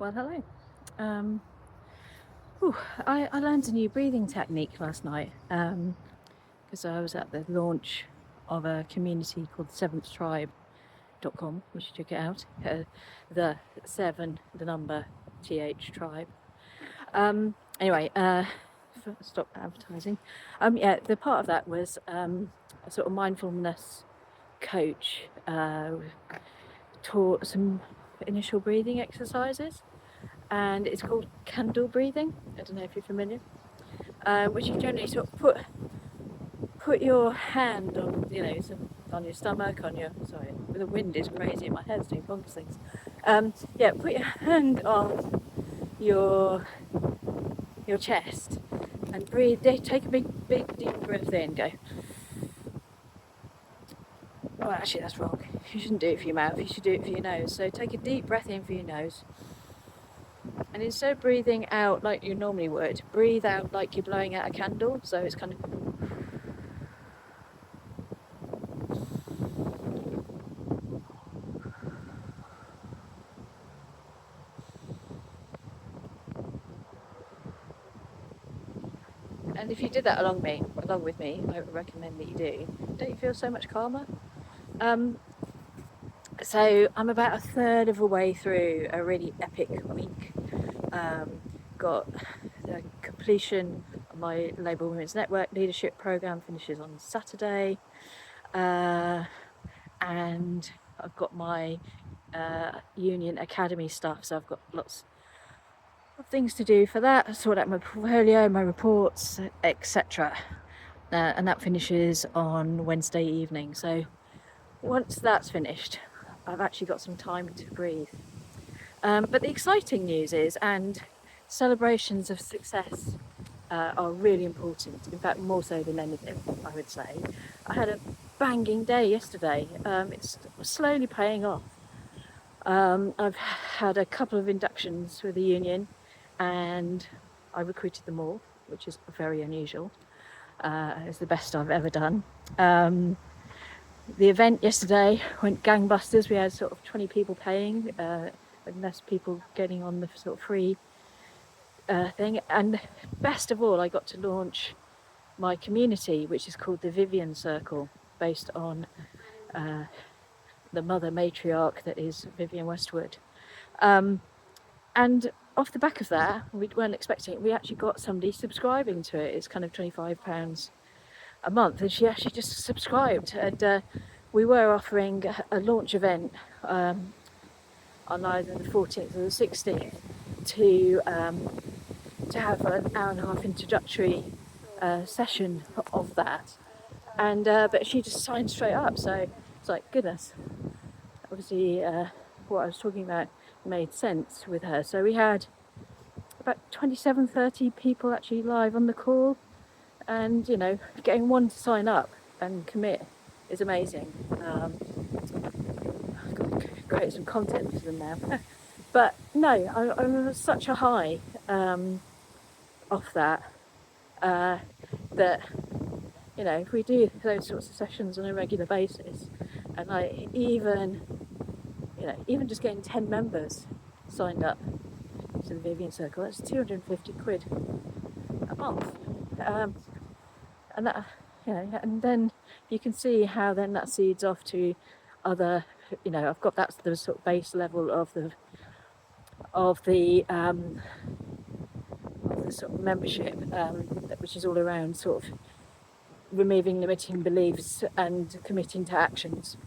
Well, hello. Um, I learned a new breathing technique last night because I was at the launch of a community called seventhtribe.com. You should check it out. The seven, the number TH tribe. Anyway, stop advertising. Yeah, the part of that was a sort of mindfulness coach taught some initial breathing exercises. And it's called candle breathing. I don't know if you're familiar. Which you generally sort of put your hand on, on your stomach, on your the wind is crazy. My head's doing bonkers things. Yeah, put your hand on your chest and breathe. Take a big deep breath in. Go. Oh, actually, that's wrong. You shouldn't do it for your mouth. You should do it for your nose. So take a deep breath in for your nose. And instead of breathing out like you normally would, breathe out like you're blowing out a candle. So it's kind of. And if you did that along with me, I would recommend that you do. Don't you feel so much calmer? So I'm about a third of a way through a really epic week. Got the completion of my Labour Women's Network leadership programme finishes on Saturday, and I've got my union academy stuff, so I've got lots of things to do for that. Sort out my portfolio, my reports, etc. And that finishes on Wednesday evening. So once that's finished, I've actually got some time to breathe. But the exciting news is, and celebrations of success are really important. In fact, more so than anything, I would say. I had a banging day yesterday. It's slowly paying off. I've had a couple of inductions with the union, and I recruited them all, which is very unusual. It's the best I've ever done. The event yesterday went gangbusters. We had sort of 20 people paying, and less people getting on the sort of free thing. And best of all, I got to launch my community, which is called the Vivienne Circle, based on the mother matriarch that is Vivienne Westwood. And off the back of that, we weren't expecting it. We actually got somebody subscribing to it. It's kind of £25 a month, and she actually just subscribed. And we were offering a launch event on either the 14th or the 16th to have an hour and a half introductory session of that. And but she just signed straight up. So it's like, goodness. Obviously, what I was talking about made sense with her. So we had about 30 people actually live on the call, and getting one to sign up and commit is amazing. I've got to create some content for them now. But no, I'm such a high off that that if we do those sorts of sessions on a regular basis, and I even just getting 10 members signed up to the Vivienne Circle, that's 250 quid a month. And that, and then you can see how then that seeds off to other, I've got that's the sort of base level of the sort of membership, which is all around sort of removing limiting beliefs and committing to actions.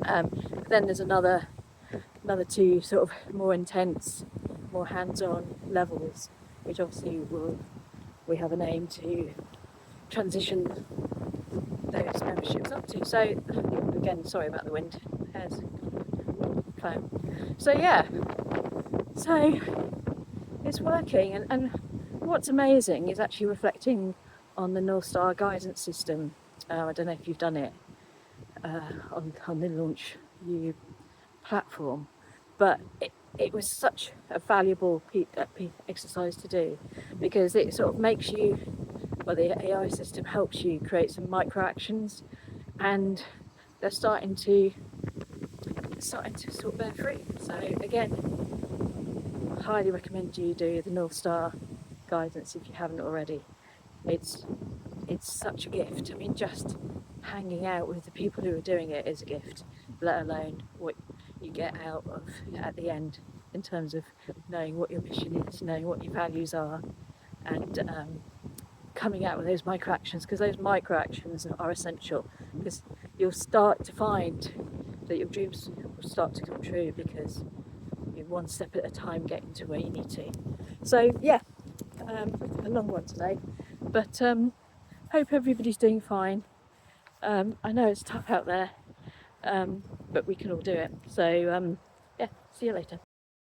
Then there's another two sort of more intense, more hands-on levels, which obviously we have an aim to transition those memberships up to. So again, sorry about the wind. There's phone. So yeah, so it's working, and what's amazing is actually reflecting on the North Star guidance system. I don't know if you've done it on the Launch You platform, but it was such a valuable exercise to do, because it sort of makes you, the AI system helps you create some micro actions, and they're starting to sort of bear fruit. So again, highly recommend you do the North Star guidance if you haven't already. It's such a gift. I mean, just hanging out with the people who are doing it is a gift, let alone what you get out of at the end in terms of knowing what your mission is, knowing what your values are, and coming out with those micro actions, because those micro actions are essential, because you'll start to find that your dreams will start to come true because you're one step at a time getting to where you need to. So yeah, a long one today, but hope everybody's doing fine. I know it's tough out there, but we can all do it. So yeah, see you later.